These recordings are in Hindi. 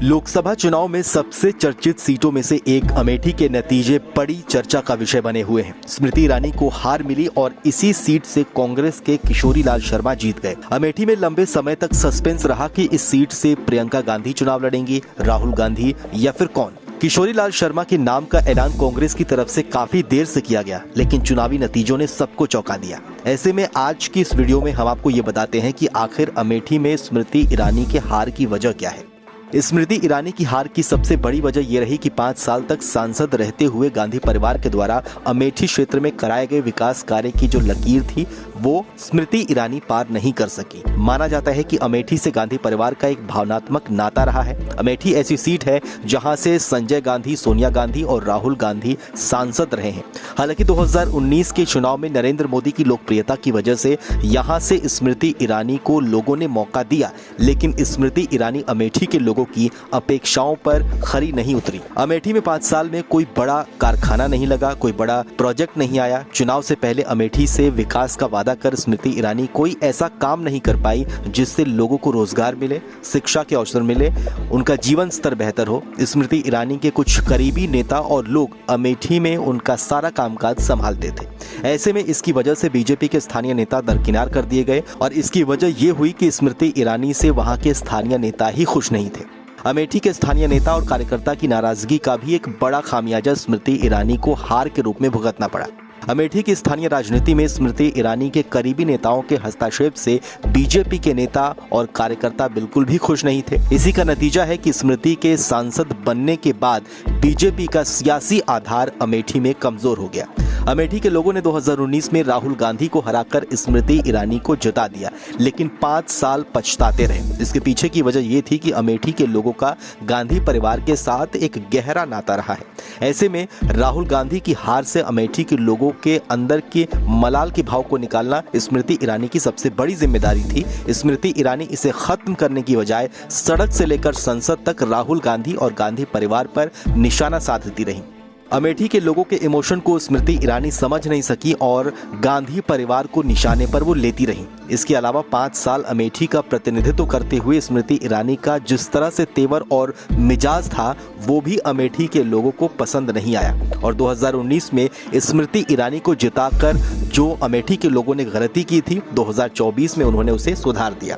लोकसभा चुनाव में सबसे चर्चित सीटों में से एक अमेठी के नतीजे बड़ी चर्चा का विषय बने हुए हैं। स्मृति ईरानी को हार मिली और इसी सीट से कांग्रेस के किशोरी लाल शर्मा जीत गए। अमेठी में लंबे समय तक सस्पेंस रहा कि इस सीट से प्रियंका गांधी चुनाव लड़ेंगी, राहुल गांधी या फिर कौन। किशोरी लाल शर्मा के नाम का ऐलान कांग्रेस की तरफ से काफी देर से किया गया, लेकिन चुनावी नतीजों ने सबको चौंका दिया। ऐसे में आज की इस वीडियो में हम आपको ये बताते हैं कि आखिर अमेठी में स्मृति ईरानी के हार की वजह क्या है। स्मृति ईरानी की हार की सबसे बड़ी वजह यह रही कि 5 साल तक सांसद रहते हुए गांधी परिवार के द्वारा अमेठी क्षेत्र में कराए गए विकास कार्य की जो लकीर थी वो स्मृति ईरानी पार नहीं कर सकी। माना जाता है कि अमेठी से गांधी परिवार का एक भावनात्मक नाता रहा है। अमेठी ऐसी सीट है जहां से संजय गांधी, सोनिया गांधी और राहुल गांधी सांसद रहे हैं। हालांकि 2019 के चुनाव में नरेंद्र मोदी की लोकप्रियता की वजह से यहां से स्मृति ईरानी को लोगों ने मौका दिया, लेकिन स्मृति ईरानी अमेठी के लोगों की अपेक्षाओं पर खरी नहीं उतरी। अमेठी में 5 साल में कोई बड़ा कारखाना नहीं लगा, कोई बड़ा प्रोजेक्ट नहीं आया। चुनाव से पहले अमेठी से विकास का वादा कर स्मृति ईरानी कोई ऐसा काम नहीं कर पाई जिससे लोगों को रोजगार मिले, शिक्षा के अवसर मिले, उनका जीवन स्तर बेहतर हो। स्मृति ईरानी के कुछ करीबी नेता और लोग अमेठी में उनका सारा कामकाज संभालते थे। ऐसे में इसकी वजह से बीजेपी के स्थानीय नेता दरकिनार कर दिए गए और इसकी वजह ये हुई कि स्मृति ईरानी से वहां के स्थानीय नेता ही खुश नहीं थे। अमेठी के स्थानीय नेता और कार्यकर्ता की नाराजगी का भी एक बड़ा खामियाजा स्मृति ईरानी को हार के रूप में भुगतना पड़ा। अमेठी की स्थानीय राजनीति में स्मृति ईरानी के करीबी नेताओं के हस्तक्षेप से बीजेपी के नेता और कार्यकर्ता बिल्कुल भी खुश नहीं थे। इसी का नतीजा है कि स्मृति के सांसद बनने के बाद बीजेपी का सियासी आधार अमेठी में कमजोर हो गया। अमेठी के लोगों ने 2019 में राहुल गांधी को हराकर स्मृति ईरानी को जिता दिया, लेकिन 5 साल पछताते रहे। इसके पीछे की वजह ये थी कि अमेठी के लोगों का गांधी परिवार के साथ एक गहरा नाता रहा है। ऐसे में राहुल गांधी की हार से अमेठी के लोगों के अंदर के मलाल के भाव को निकालना स्मृति ईरानी की सबसे बड़ी जिम्मेदारी थी। स्मृति ईरानी इसे खत्म करने की बजाय सड़क से लेकर संसद तक राहुल गांधी और गांधी परिवार पर निशाना साधती रही। अमेठी के लोगों के इमोशन को स्मृति ईरानी समझ नहीं सकी और गांधी परिवार को निशाने पर वो लेती रही। इसके अलावा 5 साल अमेठी का प्रतिनिधित्व करते हुए स्मृति ईरानी का जिस तरह से तेवर और मिजाज था वो भी अमेठी के लोगों को पसंद नहीं आया और 2019 में स्मृति ईरानी को जिताकर जो अमेठी के लोगों ने गलती की थी 2024 में उन्होंने उसे सुधार दिया।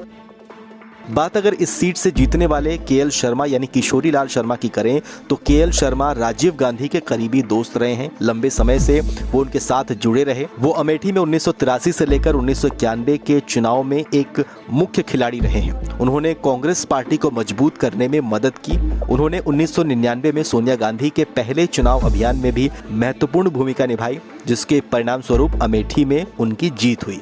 बात अगर इस सीट से जीतने वाले केएल शर्मा यानी किशोरी लाल शर्मा की करें तो केएल शर्मा राजीव गांधी के करीबी दोस्त रहे हैं। लंबे समय से वो उनके साथ जुड़े रहे। वो अमेठी में 1983 से लेकर 1991 के चुनाव में एक मुख्य खिलाड़ी रहे हैं। उन्होंने कांग्रेस पार्टी को मजबूत करने में मदद की। उन्होंने 1999 में सोनिया गांधी के पहले चुनाव अभियान में भी महत्वपूर्ण भूमिका निभाई, जिसके परिणाम स्वरूप अमेठी में उनकी जीत हुई।